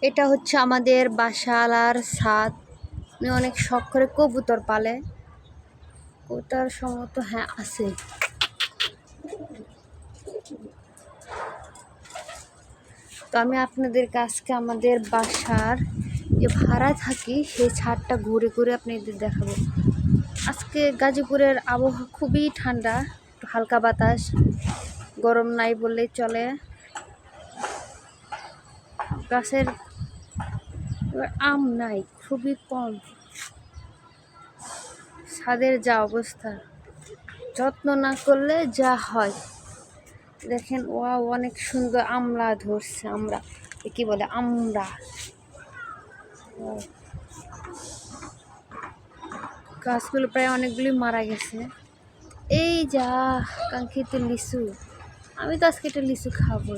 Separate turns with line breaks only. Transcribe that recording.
এটা হচ্ছে আমাদের বাসালার ছাদ। উনি অনেক শখ করে কবুতর পালে। কবুতর সম্ভবত হ্যাঁ আছে। তো আমি আপনাদের কাছকে আমাদের বাসার যে ভাড়া থাকি সেই ছাদটা ঘুরে ঘুরে আপনাদের দেখাবো। আজকে গাজীপুরের আবহাওয়া খুবই ঠান্ডা, একটু হালকা বাতাস, গরম নাই বললেই চলে। গাছের আম নাই, খুবই কম। ছাদের যা অবস্থা, যত্ন না করলে যা হয়। দেখেন ওয়াও, অনেক সুন্দর আমলা ধরছে। আমরা কি বলে আমরা, গাছগুলো প্রায় অনেকগুলি মারা গেছে। এই যা কাঙ্ক্ষিত লিচু, আমি তো আজকে একটা লিচু খাবো।